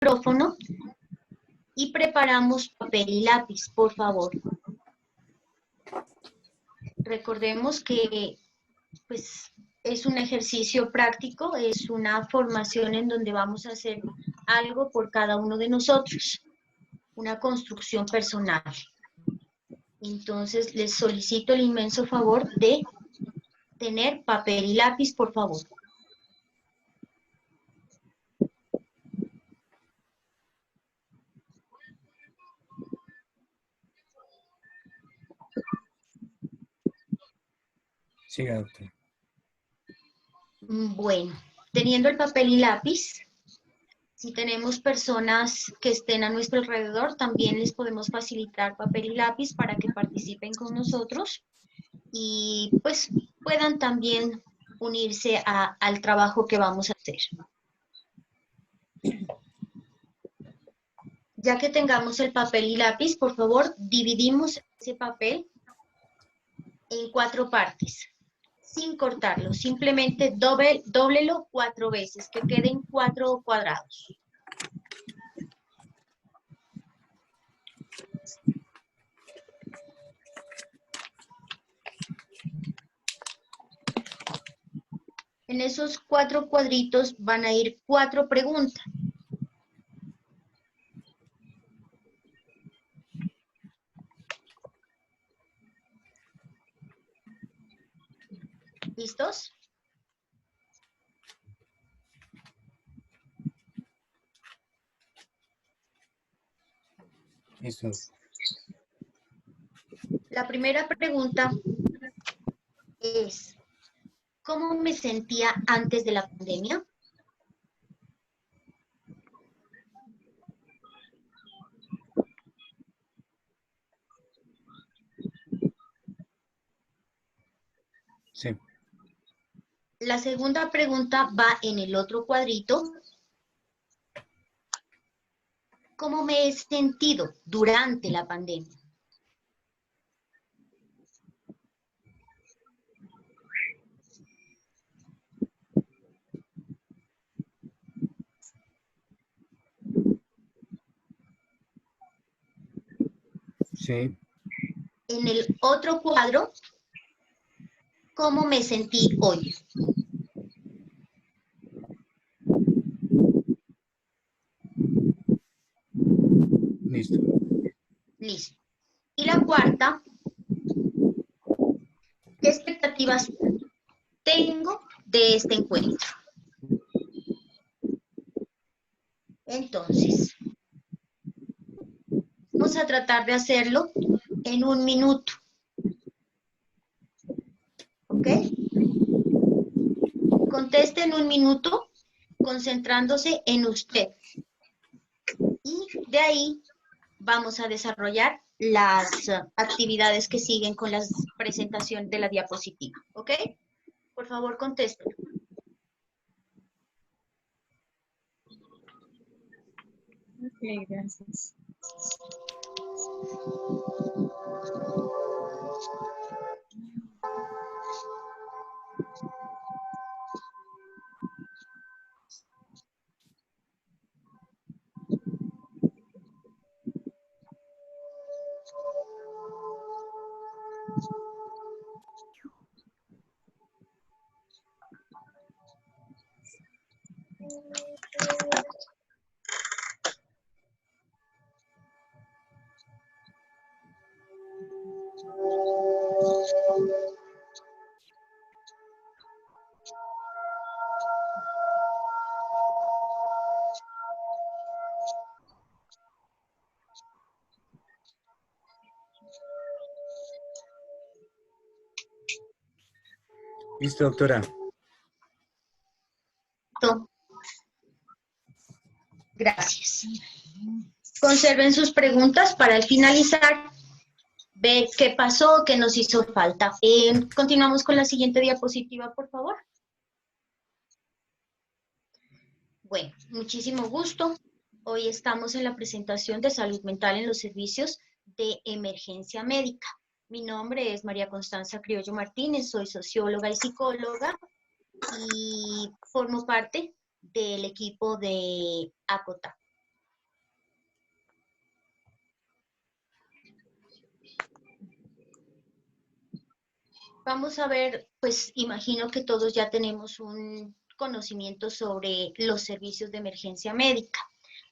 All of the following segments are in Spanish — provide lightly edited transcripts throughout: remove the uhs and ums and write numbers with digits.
micrófono y preparamos papel y lápiz, por favor. Recordemos que pues, es un ejercicio práctico, es una formación en donde vamos a hacer algo por cada uno de nosotros, una construcción personal. Entonces, les solicito el inmenso favor de tener papel y lápiz, por favor. Siga, doctor. Bueno, teniendo el papel y lápiz, si tenemos personas que estén a nuestro alrededor, también les podemos facilitar papel y lápiz para que participen con nosotros y pues puedan también unirse al trabajo que vamos a hacer. Ya que tengamos el papel y lápiz, por favor, dividimos ese papel en 4 partes, sin cortarlo, simplemente dóblelo 4 veces, que queden 4 cuadrados. En esos 4 cuadritos van a ir 4 preguntas. ¿Listos? Listo. La primera pregunta es, ¿cómo me sentía antes de la pandemia? Sí. La segunda pregunta va en el otro cuadrito. ¿Cómo me he sentido durante la pandemia? Sí. En el otro cuadro, ¿cómo me sentí hoy? Listo. Listo. Y la cuarta, ¿qué expectativas tengo de este encuentro? Entonces, vamos a tratar de hacerlo en 1 minuto. ¿Ok? Conteste en 1 minuto, concentrándose en usted. Y de ahí vamos a desarrollar las actividades que siguen con la presentación de la diapositiva. ¿Ok? Por favor, contesten. Ok, gracias. Listo, doctora. Gracias. Conserven sus preguntas para al finalizar ver qué pasó, qué nos hizo falta. Continuamos con la siguiente diapositiva, por favor. Bueno, muchísimo gusto. Hoy estamos en la presentación de salud mental en los servicios de emergencia médica. Mi nombre es María Constanza Criollo Martínez, soy socióloga y psicóloga y formo parte del equipo de ACOTA. Vamos a ver, pues imagino que todos ya tenemos un conocimiento sobre los servicios de emergencia médica.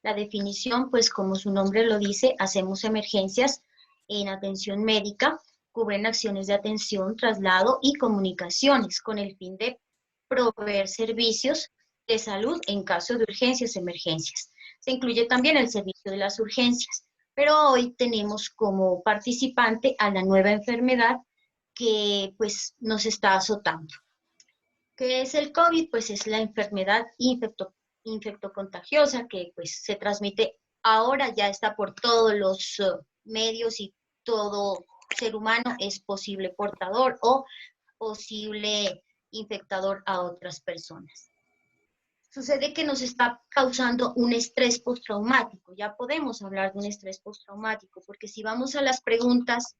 La definición, pues como su nombre lo dice, hacemos emergencias en atención médica, cubren acciones de atención, traslado y comunicaciones con el fin de proveer servicios de salud en caso de urgencias, emergencias. Se incluye también el servicio de las urgencias, pero hoy tenemos como participante a la nueva enfermedad que pues nos está azotando. ¿Qué es el COVID? Pues es la enfermedad infectocontagiosa que pues se transmite ahora, ya está por todos los medios y todo ser humano es posible portador o posible infectador a otras personas. Sucede que nos está causando un estrés postraumático. Ya podemos hablar de un estrés postraumático, porque si vamos a las preguntas,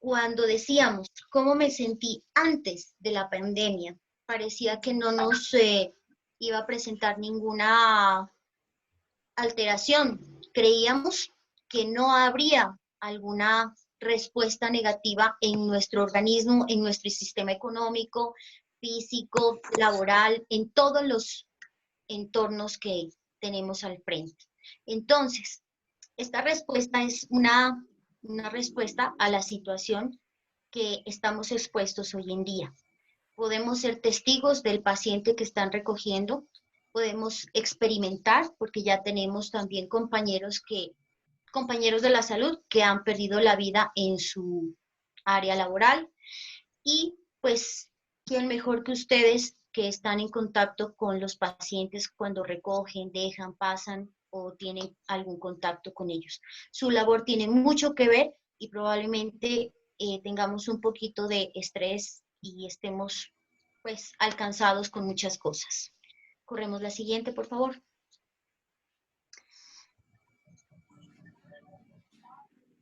cuando decíamos cómo me sentí antes de la pandemia, parecía que no nos iba a presentar ninguna alteración. Creíamos que no habría alguna respuesta negativa en nuestro organismo, en nuestro sistema económico, físico, laboral, en todos los entornos que tenemos al frente. Entonces, esta respuesta es una respuesta a la situación que estamos expuestos hoy en día. Podemos ser testigos del paciente que están recogiendo, podemos experimentar, porque ya tenemos también compañeros de la salud que han perdido la vida en su área laboral, y pues, ¿quién mejor que ustedes que están en contacto con los pacientes cuando recogen, dejan, pasan o tienen algún contacto con ellos? Su labor tiene mucho que ver y probablemente tengamos un poquito de estrés y estemos pues alcanzados con muchas cosas. Corremos la siguiente, por favor.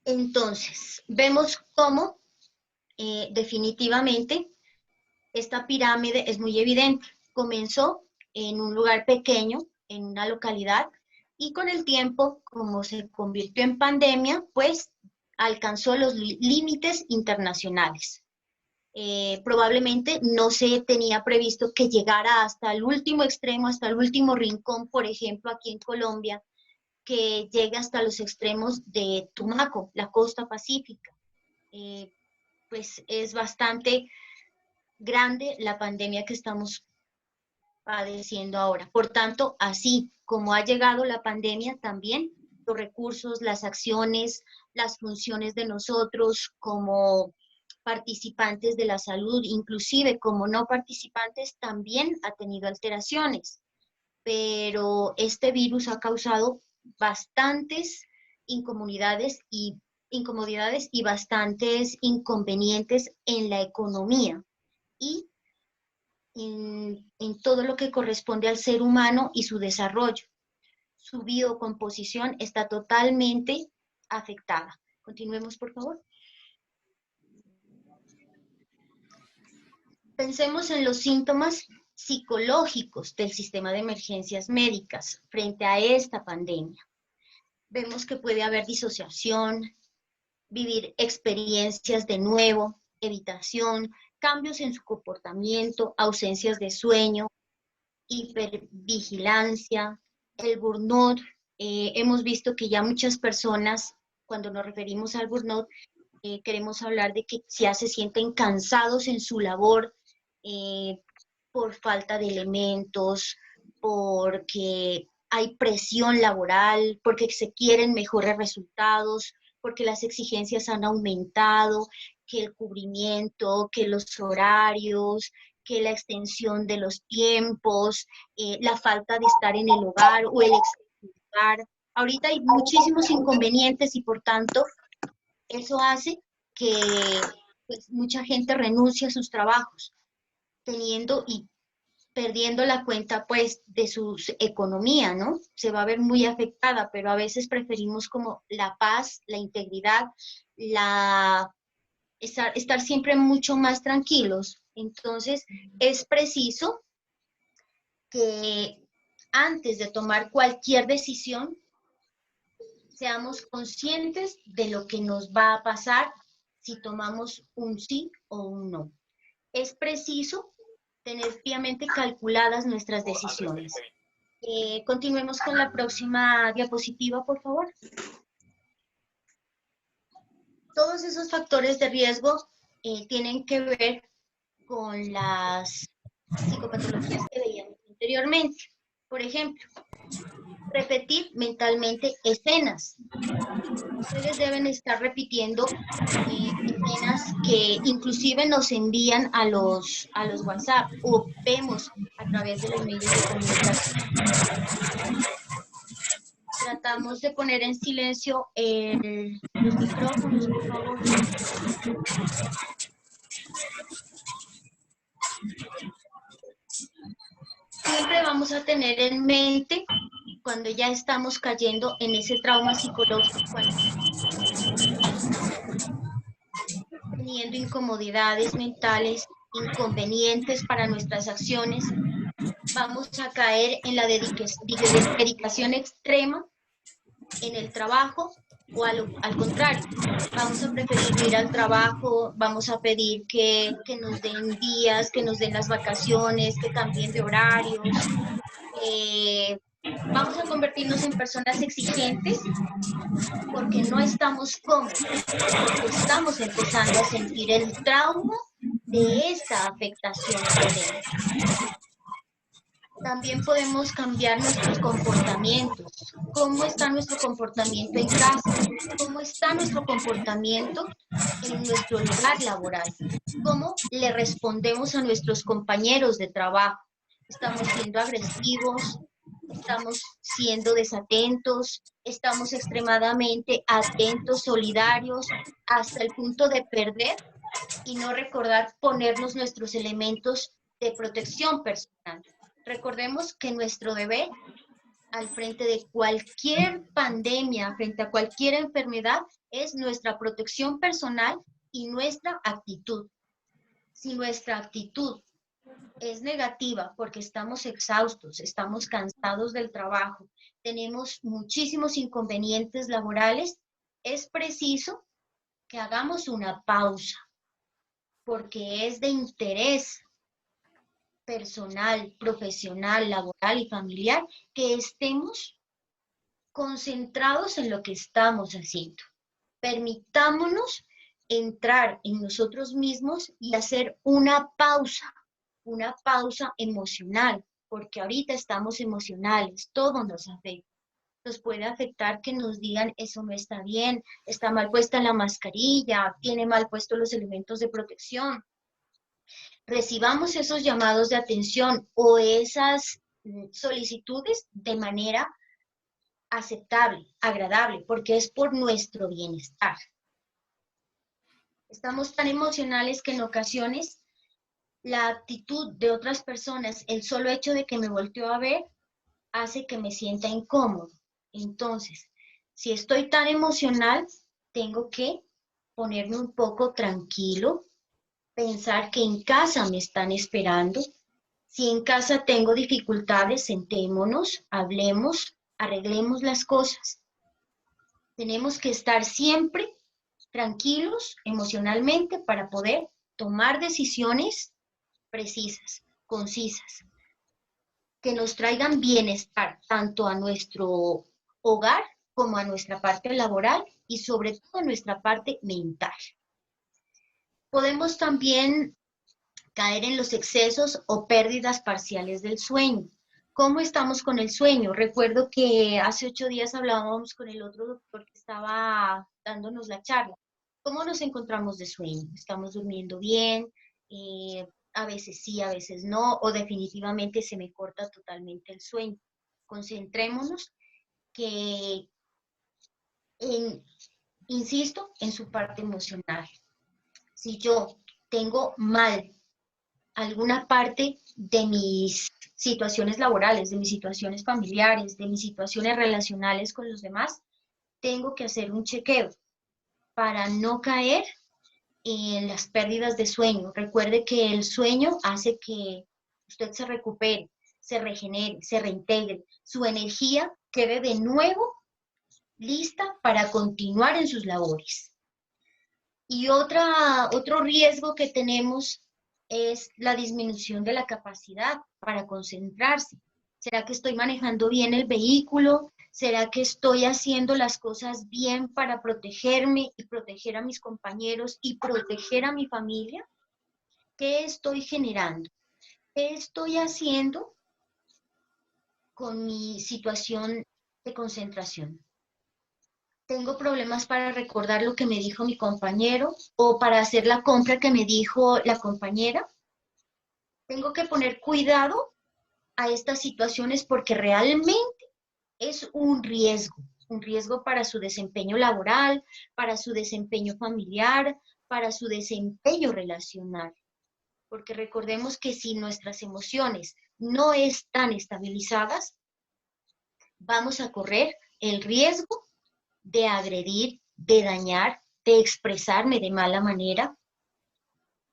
Entonces, vemos cómo definitivamente esta pirámide es muy evidente. Comenzó en un lugar pequeño, en una localidad, y con el tiempo, como se convirtió en pandemia, pues alcanzó los límites internacionales. Probablemente no se tenía previsto que llegara hasta el último extremo, hasta el último rincón, por ejemplo, aquí en Colombia, que llegue hasta los extremos de Tumaco, la costa pacífica. Pues es bastante grande la pandemia que estamos padeciendo ahora. Por tanto, así como ha llegado la pandemia, también los recursos, las acciones, las funciones de nosotros como participantes de la salud, inclusive como no participantes, también ha tenido alteraciones. Pero este virus ha causado bastantes incomodidades y bastantes inconvenientes en la economía y en todo lo que corresponde al ser humano y su desarrollo. Su biocomposición está totalmente afectada. Continuemos, por favor. Pensemos en los síntomas psicológicos del sistema de emergencias médicas frente a esta pandemia. Vemos que puede haber disociación, vivir experiencias de nuevo, evitación, cambios en su comportamiento, ausencias de sueño, hipervigilancia, el burnout. Hemos visto que ya muchas personas, cuando nos referimos al burnout, queremos hablar de que ya se sienten cansados en su labor por falta de elementos, porque hay presión laboral, porque se quieren mejores resultados, porque las exigencias han aumentado, que el cubrimiento, que los horarios, que la extensión de los tiempos, la falta de estar en el hogar o el exterior. Ahorita hay muchísimos inconvenientes y por tanto eso hace que pues, mucha gente renuncie a sus trabajos, teniendo y perdiendo la cuenta pues de su economía, ¿no? Se va a ver muy afectada, pero a veces preferimos como la paz, la integridad, estar siempre mucho más tranquilos. Entonces, es preciso que antes de tomar cualquier decisión, seamos conscientes de lo que nos va a pasar si tomamos un sí o un no. Es preciso tener fríamente calculadas nuestras decisiones. Continuemos con la próxima diapositiva, por favor. Todos esos factores de riesgo tienen que ver con las psicopatologías que veíamos anteriormente. Por ejemplo, repetir mentalmente escenas. Ustedes deben estar repitiendo escenas que inclusive nos envían a los WhatsApp o vemos a través de los medios de comunicación. Tratamos de poner en silencio los micrófonos, por favor. Siempre vamos a tener en mente cuando ya estamos cayendo en ese trauma psicológico, teniendo incomodidades mentales, inconvenientes para nuestras acciones, vamos a caer en la dedicación extrema en el trabajo o al contrario, vamos a preferir no ir al trabajo, vamos a pedir que nos den días, que nos den las vacaciones, que cambien de horarios, vamos a convertirnos en personas exigentes porque no estamos cómodos, porque estamos empezando a sentir el trauma de esta afectación que tenemos. También podemos cambiar nuestros comportamientos. ¿Cómo está nuestro comportamiento en casa? ¿Cómo está nuestro comportamiento en nuestro lugar laboral? ¿Cómo le respondemos a nuestros compañeros de trabajo? ¿Estamos siendo agresivos? ¿Estamos siendo desatentos? ¿Estamos extremadamente atentos, solidarios, hasta el punto de perder y no recordar ponernos nuestros elementos de protección personal? Recordemos que nuestro deber al frente de cualquier pandemia, frente a cualquier enfermedad, es nuestra protección personal y nuestra actitud. Si nuestra actitud es negativa porque estamos exhaustos, estamos cansados del trabajo, tenemos muchísimos inconvenientes laborales, es preciso que hagamos una pausa, porque es de interés personal, profesional, laboral y familiar, que estemos concentrados en lo que estamos haciendo. Permitámonos entrar en nosotros mismos y hacer una pausa emocional, porque ahorita estamos emocionales, todo nos afecta. Nos puede afectar que nos digan eso no está bien, está mal puesta la mascarilla, tiene mal puestos los elementos de protección. Recibamos esos llamados de atención o esas solicitudes de manera aceptable, agradable, porque es por nuestro bienestar. Estamos tan emocionales que en ocasiones la actitud de otras personas, el solo hecho de que me volteo a ver, hace que me sienta incómodo. Entonces, si estoy tan emocional, tengo que ponerme un poco tranquilo, pensar que en casa me están esperando. Si en casa tengo dificultades, sentémonos, hablemos, arreglemos las cosas. Tenemos que estar siempre tranquilos emocionalmente para poder tomar decisiones precisas, concisas, que nos traigan bienestar tanto a nuestro hogar como a nuestra parte laboral y sobre todo a nuestra parte mental. Podemos también caer en los excesos o pérdidas parciales del sueño. ¿Cómo estamos con el sueño? Recuerdo que hace 8 días hablábamos con el otro doctor que estaba dándonos la charla. ¿Cómo nos encontramos de sueño? ¿Estamos durmiendo bien? A veces sí, a veces no, o definitivamente se me corta totalmente el sueño. Concentrémonos insisto, en su parte emocional. Si yo tengo mal alguna parte de mis situaciones laborales, de mis situaciones familiares, de mis situaciones relacionales con los demás, tengo que hacer un chequeo para no caer en las pérdidas de sueño. Recuerde que el sueño hace que usted se recupere, se regenere, se reintegre, su energía quede de nuevo lista para continuar en sus labores. Y otro riesgo que tenemos es la disminución de la capacidad para concentrarse. ¿Será que estoy manejando bien el vehículo? ¿Será que estoy haciendo las cosas bien para protegerme y proteger a mis compañeros y proteger a mi familia? ¿Qué estoy generando? ¿Qué estoy haciendo con mi situación de concentración? ¿Tengo problemas para recordar lo que me dijo mi compañero o para hacer la compra que me dijo la compañera? Tengo que poner cuidado a estas situaciones porque realmente es un riesgo para su desempeño laboral, para su desempeño familiar, para su desempeño relacional. Porque recordemos que si nuestras emociones no están estabilizadas, vamos a correr el riesgo de agredir, de dañar, de expresarme de mala manera,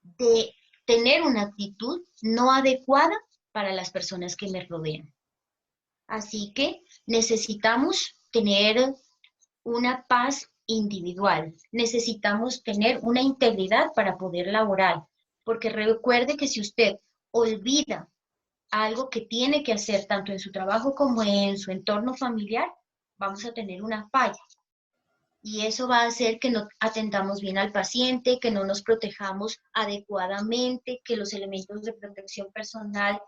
de tener una actitud no adecuada para las personas que me rodean. Así que necesitamos tener una paz individual, necesitamos tener una integridad para poder laborar, porque recuerde que si usted olvida algo que tiene que hacer tanto en su trabajo como en su entorno familiar, vamos a tener una falla. Y eso va a hacer que no atendamos bien al paciente, que no nos protejamos adecuadamente, que los elementos de protección personal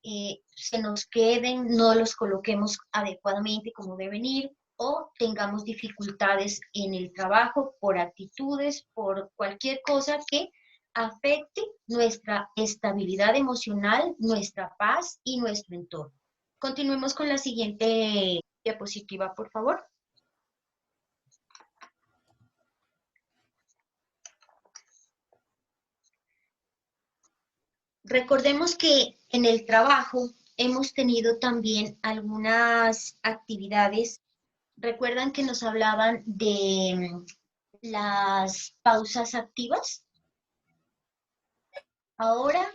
se nos queden, no los coloquemos adecuadamente como deben ir, o tengamos dificultades en el trabajo por actitudes, por cualquier cosa que afecte nuestra estabilidad emocional, nuestra paz y nuestro entorno. Continuemos con la siguiente diapositiva, por favor. Recordemos que en el trabajo hemos tenido también algunas actividades. ¿Recuerdan que nos hablaban de las pausas activas? Ahora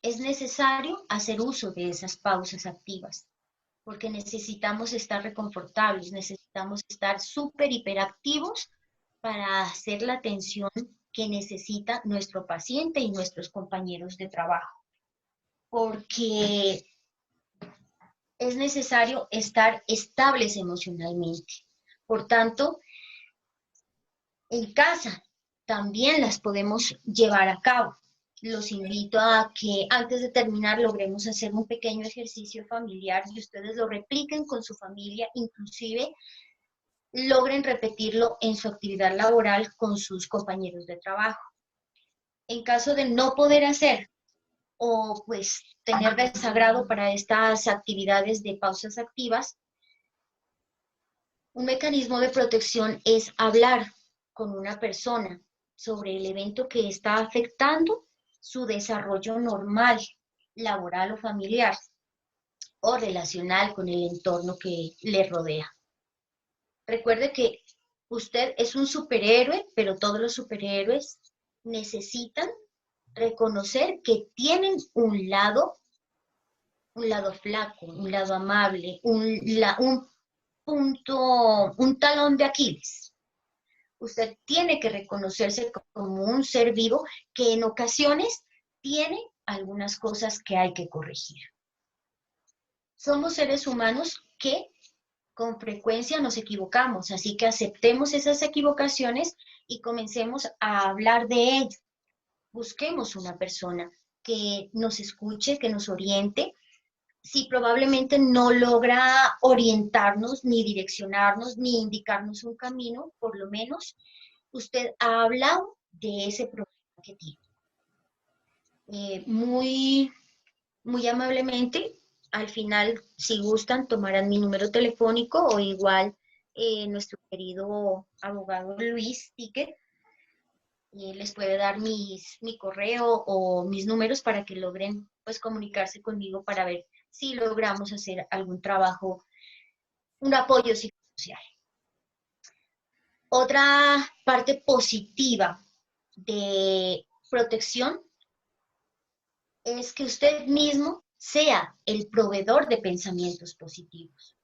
es necesario hacer uso de esas pausas activas, porque necesitamos estar reconfortables, necesitamos estar súper hiperactivos para hacer la atención que necesita nuestro paciente y nuestros compañeros de trabajo. Porque es necesario estar estables emocionalmente. Por tanto, en casa también las podemos llevar a cabo. Los invito a que antes de terminar logremos hacer un pequeño ejercicio familiar y ustedes lo repliquen con su familia, inclusive logren repetirlo en su actividad laboral con sus compañeros de trabajo. En caso de no poder hacer o pues tener desagrado para estas actividades de pausas activas, un mecanismo de protección es hablar con una persona sobre el evento que está afectando su desarrollo normal, laboral o familiar, o relacional con el entorno que le rodea. Recuerde que usted es un superhéroe, pero todos los superhéroes necesitan reconocer que tienen un lado flaco, un lado amable, un talón de Aquiles. Usted tiene que reconocerse como un ser vivo que en ocasiones tiene algunas cosas que hay que corregir. Somos seres humanos que con frecuencia nos equivocamos, así que aceptemos esas equivocaciones y comencemos a hablar de ello. Busquemos una persona que nos escuche, que nos oriente. Si probablemente no logra orientarnos, ni direccionarnos, ni indicarnos un camino, por lo menos usted ha hablado de ese problema que tiene. Muy amablemente, al final, si gustan, tomarán mi número telefónico o igual nuestro querido abogado Luis Ticket les puede dar mi correo o mis números para que logren pues comunicarse conmigo para ver si logramos hacer algún trabajo, un apoyo psicosocial. Otra parte positiva de protección es que usted mismo sea el proveedor de pensamientos positivos.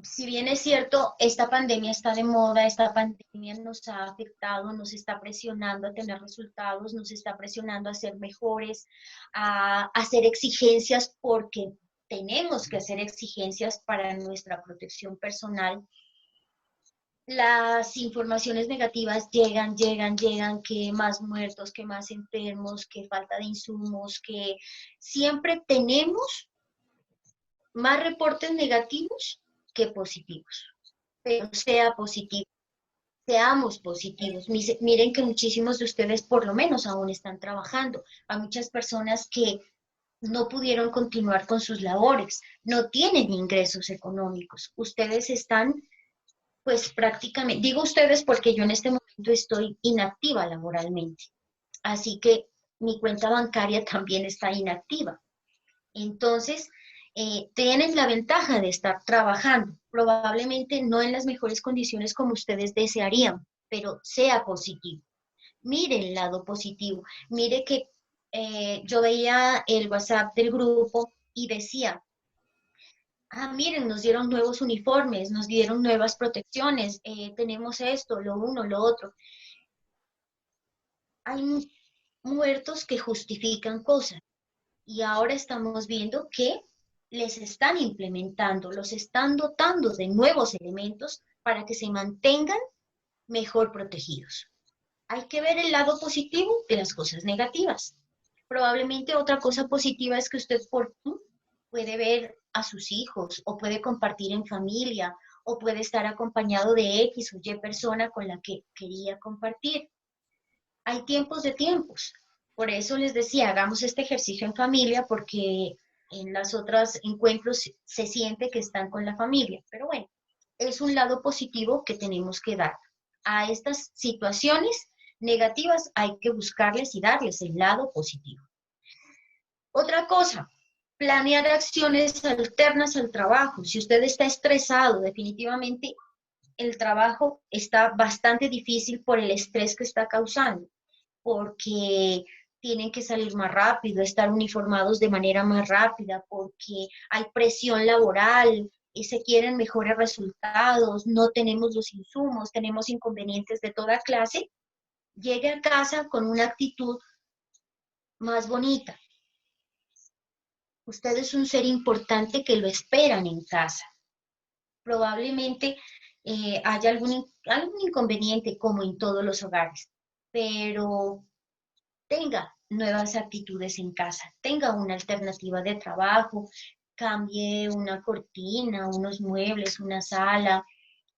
si bien es cierto, esta pandemia está de moda, esta pandemia nos ha afectado, nos está presionando a tener resultados, nos está presionando a ser mejores, a hacer exigencias porque tenemos que hacer exigencias para nuestra protección personal. Las informaciones negativas llegan, que más muertos, que más enfermos, que falta de insumos, que siempre tenemos más reportes negativos que positivos. Pero sea positivo, seamos positivos. Miren que muchísimos de ustedes por lo menos aún están trabajando. Hay muchas personas que no pudieron continuar con sus labores, no tienen ingresos económicos. Ustedes están, pues prácticamente, digo ustedes porque yo en este momento estoy inactiva laboralmente. Así que mi cuenta bancaria también está inactiva. Entonces, tienen la ventaja de estar trabajando, probablemente no en las mejores condiciones como ustedes desearían, pero sea positivo. Mire el lado positivo. Mire que yo veía el WhatsApp del grupo y decía, miren, nos dieron nuevos uniformes, nos dieron nuevas protecciones, tenemos esto, lo uno, lo otro. Hay muertos que justifican cosas. Y ahora estamos viendo que les están implementando, los están dotando de nuevos elementos para que se mantengan mejor protegidos. Hay que ver el lado positivo de las cosas negativas. Probablemente otra cosa positiva es que usted por fin puede ver a sus hijos o puede compartir en familia o puede estar acompañado de X o Y persona con la que quería compartir. Hay tiempos de tiempos. Por eso les decía, hagamos este ejercicio en familia porque en las otras encuentros se siente que están con la familia. Pero bueno, es un lado positivo que tenemos que dar. A estas situaciones negativas hay que buscarles y darles el lado positivo. Otra cosa, planear acciones alternas al trabajo. Si usted está estresado, definitivamente el trabajo está bastante difícil por el estrés que está causando, porque tienen que salir más rápido, estar uniformados de manera más rápida, porque hay presión laboral y se quieren mejores resultados, no tenemos los insumos, tenemos inconvenientes de toda clase. Llegue a casa con una actitud más bonita. Usted es un ser importante que lo esperan en casa. Probablemente haya algún inconveniente como en todos los hogares, pero tenga nuevas actitudes en casa, tenga una alternativa de trabajo, cambie una cortina, unos muebles, una sala,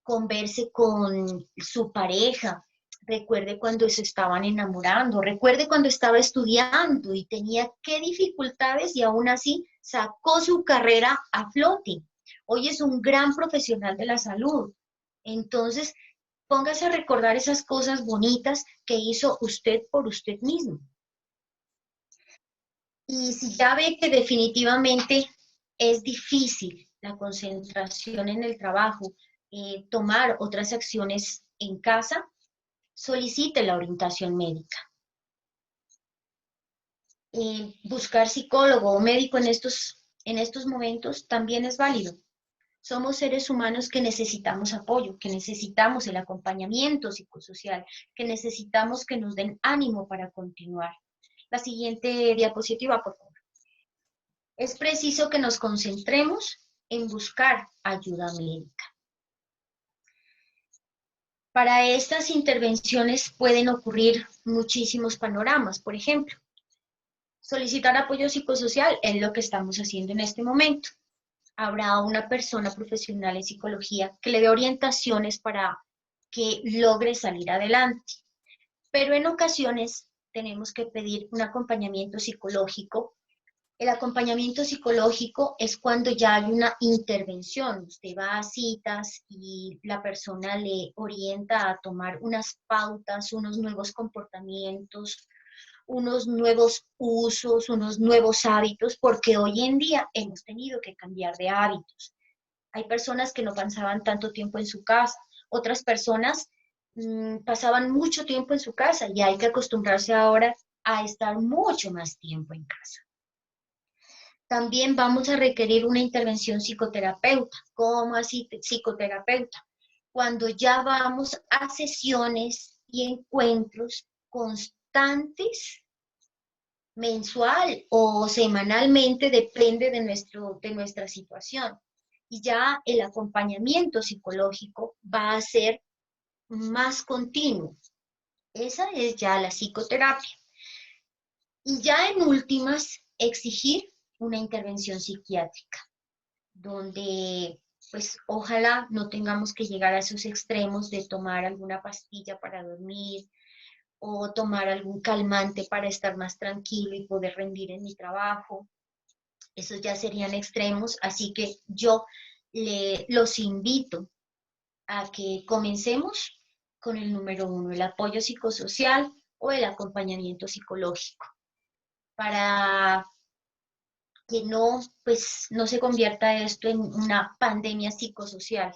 converse con su pareja, recuerde cuando se estaban enamorando, recuerde cuando estaba estudiando y tenía qué dificultades y aún así sacó su carrera a flote. Hoy es un gran profesional de la salud. Entonces, póngase a recordar esas cosas bonitas que hizo usted por usted mismo. Y si ya ve que definitivamente es difícil la concentración en el trabajo, tomar otras acciones en casa, solicite la orientación médica. Buscar psicólogo o médico en estos momentos también es válido. Somos seres humanos que necesitamos apoyo, que necesitamos el acompañamiento psicosocial, que necesitamos que nos den ánimo para continuar. La siguiente diapositiva, por favor. Es preciso que nos concentremos en buscar ayuda médica. Para estas intervenciones pueden ocurrir muchísimos panoramas. Por ejemplo, solicitar apoyo psicosocial es lo que estamos haciendo en este momento. Habrá una persona profesional en psicología que le dé orientaciones para que logre salir adelante. Pero en ocasiones tenemos que pedir un acompañamiento psicológico. El acompañamiento psicológico es cuando ya hay una intervención. Usted va a citas y la persona le orienta a tomar unas pautas, unos nuevos comportamientos, unos nuevos usos, unos nuevos hábitos, porque hoy en día hemos tenido que cambiar de hábitos. Hay personas que no pasaban tanto tiempo en su casa, otras personas pasaban mucho tiempo en su casa y hay que acostumbrarse ahora a estar mucho más tiempo en casa. También vamos a requerir una intervención psicoterapeuta. ¿Cómo así psicoterapeuta? Cuando ya vamos a sesiones y encuentros constantes, mensual o semanalmente, depende de nuestra situación. Y ya el acompañamiento psicológico va a ser más continuo. Esa es ya la psicoterapia. Y ya en últimas, exigir una intervención psiquiátrica, donde pues ojalá no tengamos que llegar a esos extremos de tomar alguna pastilla para dormir o tomar algún calmante para estar más tranquilo y poder rendir en mi trabajo. Esos ya serían extremos, así que yo los invito a que comencemos con el número 1, el apoyo psicosocial o el acompañamiento psicológico, para que no, pues, no se convierta esto en una pandemia psicosocial.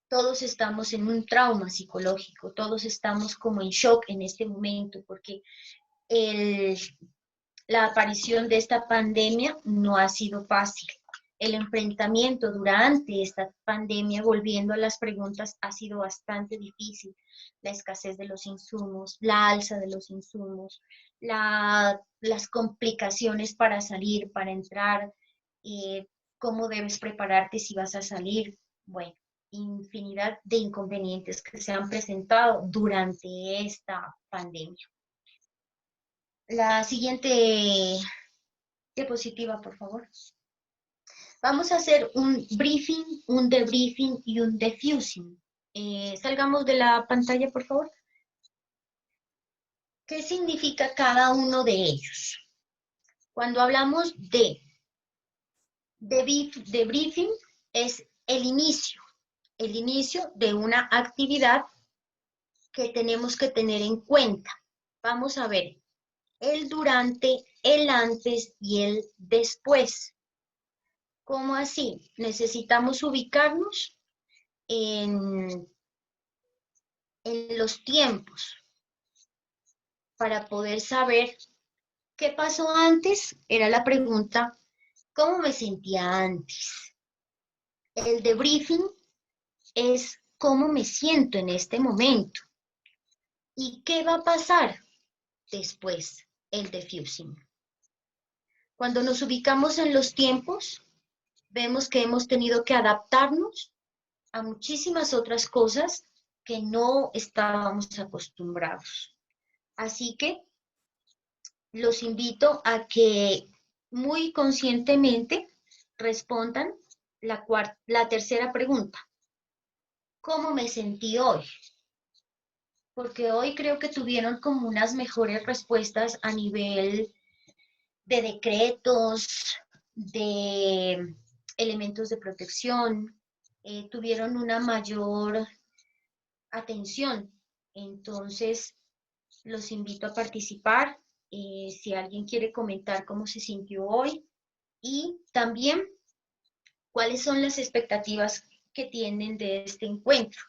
Todos estamos en un trauma psicológico, todos estamos como en shock en este momento, porque la aparición de esta pandemia no ha sido fácil. El enfrentamiento durante esta pandemia, volviendo a las preguntas, ha sido bastante difícil. La escasez de los insumos, la alza de los insumos, las complicaciones para salir, para entrar, cómo debes prepararte si vas a salir. Bueno, infinidad de inconvenientes que se han presentado durante esta pandemia. La siguiente diapositiva, por favor. Vamos a hacer un briefing, un debriefing y un diffusing. Salgamos de la pantalla, por favor. ¿Qué significa cada uno de ellos? Cuando hablamos de debriefing, es el inicio de una actividad que tenemos que tener en cuenta. Vamos a ver el durante, el antes y el después. ¿Cómo así? Necesitamos ubicarnos en los tiempos para poder saber qué pasó antes. Era la pregunta, ¿cómo me sentía antes? El debriefing es cómo me siento en este momento. ¿Y qué va a pasar después? El diffusing. Cuando nos ubicamos en los tiempos, vemos que hemos tenido que adaptarnos a muchísimas otras cosas que no estábamos acostumbrados. Así que los invito a que muy conscientemente respondan la tercera pregunta. ¿Cómo me sentí hoy? Porque hoy creo que tuvieron como unas mejores respuestas a nivel de decretos, de elementos de protección, tuvieron una mayor atención. Entonces, los invito a participar. Si alguien quiere comentar cómo se sintió hoy y también cuáles son las expectativas que tienen de este encuentro.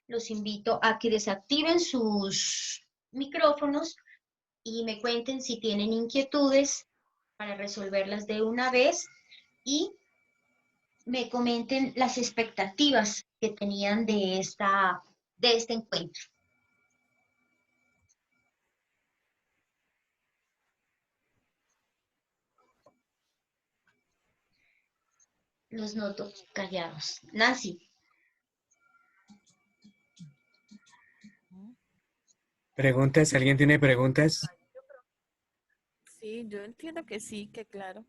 Los invito a que desactiven sus micrófonos y me cuenten si tienen inquietudes para resolverlas de una vez y me comenten las expectativas que tenían de este encuentro. Los noto callados. Nancy. ¿Preguntas? ¿Alguien tiene preguntas? Sí, yo entiendo que sí, que claro.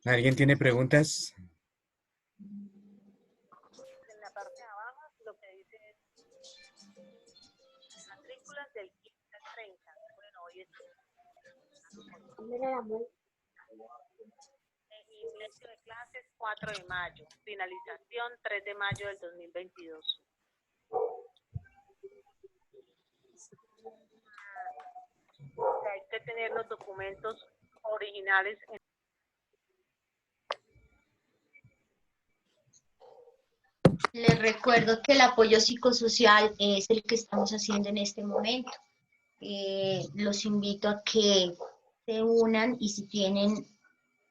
¿Alguien tiene preguntas? En la parte de abajo lo que dice es matrículas del 15 al 30. Bueno, hoy es inicio de clases 4 de mayo, finalización 3 de mayo del 2022. Hay que tener los documentos originales. Les recuerdo que el apoyo psicosocial es el que estamos haciendo en este momento. Los invito a que se unan y si tienen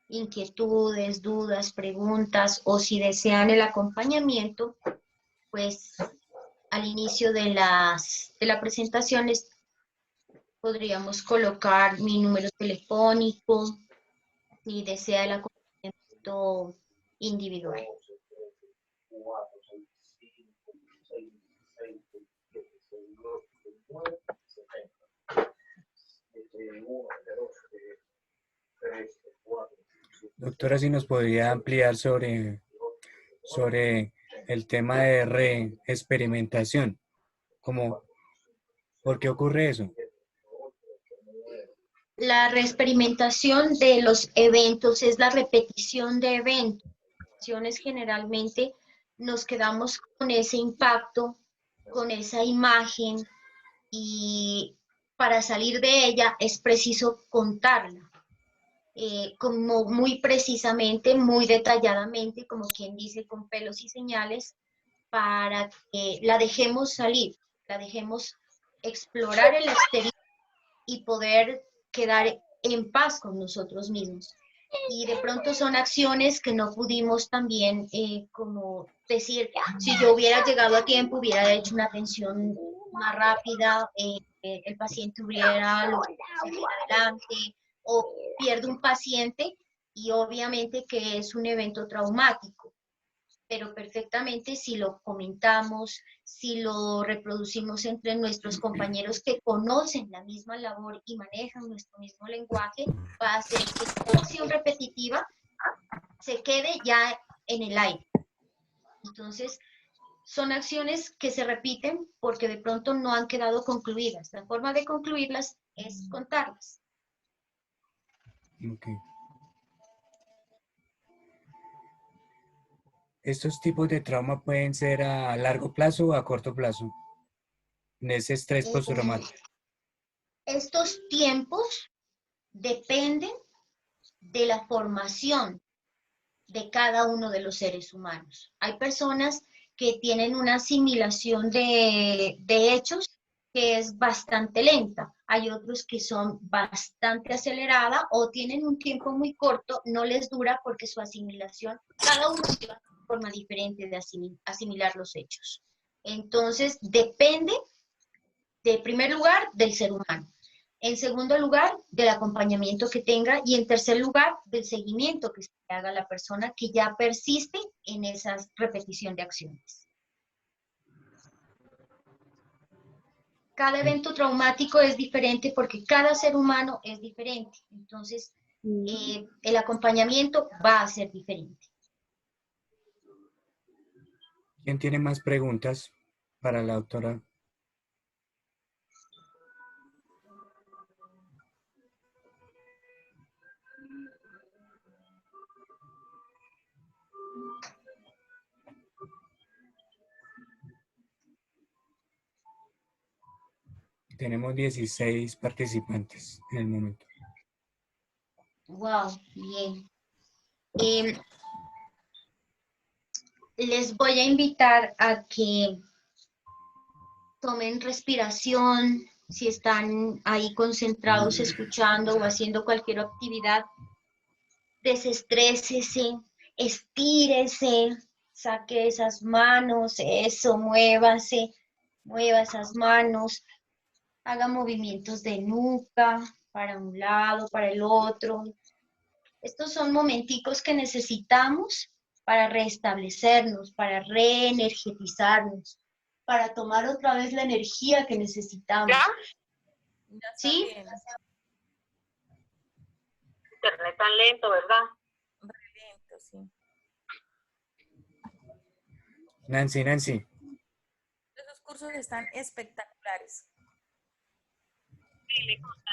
inquietudes, dudas, preguntas o si desean el acompañamiento, pues al inicio de la presentación podríamos colocar mi número telefónico si desea el acompañamiento individual. Doctora, si nos podría ampliar sobre el tema de reexperimentación. ¿Por qué ocurre eso? La reexperimentación de los eventos es la repetición de eventos. Generalmente nos quedamos con ese impacto, con esa imagen, y para salir de ella es preciso contarla, como muy precisamente, muy detalladamente, como quien dice, con pelos y señales, para que la dejemos salir, la dejemos explorar el exterior y poder quedar en paz con nosotros mismos. Y de pronto son acciones que no pudimos también, como decir, si yo hubiera llegado a tiempo, hubiera hecho una atención más rápida, el paciente hubiera logrado seguir adelante, o pierde un paciente y obviamente que es un evento traumático, pero perfectamente si lo comentamos, si lo reproducimos entre nuestros compañeros que conocen la misma labor y manejan nuestro mismo lenguaje, va a hacer que esta acción repetitiva se quede ya en el aire. Entonces, son acciones que se repiten porque de pronto no han quedado concluidas. La forma de concluirlas es contarlas. Okay. ¿Estos tipos de trauma pueden ser a largo plazo o a corto plazo? En ese estrés postraumático. Estos tiempos dependen de la formación de cada uno de los seres humanos. Hay personas que tienen una asimilación de hechos que es bastante lenta. Hay otros que son bastante acelerada o tienen un tiempo muy corto, no les dura porque su asimilación, cada uno tiene una forma diferente de asimilar los hechos. Entonces, depende, de primer lugar, del ser humano. En segundo lugar, del acompañamiento que tenga. Y en tercer lugar, del seguimiento que se haga a la persona que ya persiste en esa repetición de acciones. Cada evento traumático es diferente porque cada ser humano es diferente. Entonces, el acompañamiento va a ser diferente. ¿Quién tiene más preguntas para la doctora? Tenemos 16 participantes en el momento. Wow, bien. Les voy a invitar a que tomen respiración, si están ahí concentrados escuchando o haciendo cualquier actividad, desestrésese, estírese, saque esas manos, eso, muévase, mueva esas manos, haga movimientos de nuca para un lado, para el otro. Estos son momenticos que necesitamos para restablecernos, para reenergetizarnos, para tomar otra vez la energía que necesitamos. Ya está ¿Sí? bien. Internet tan lento, ¿verdad? Re lento, sí. Nancy. Esos cursos están espectaculares. Sí, me consta.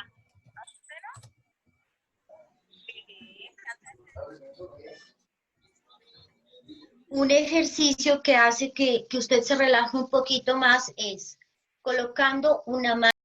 Un ejercicio que hace que usted se relaje un poquito más es colocando una mano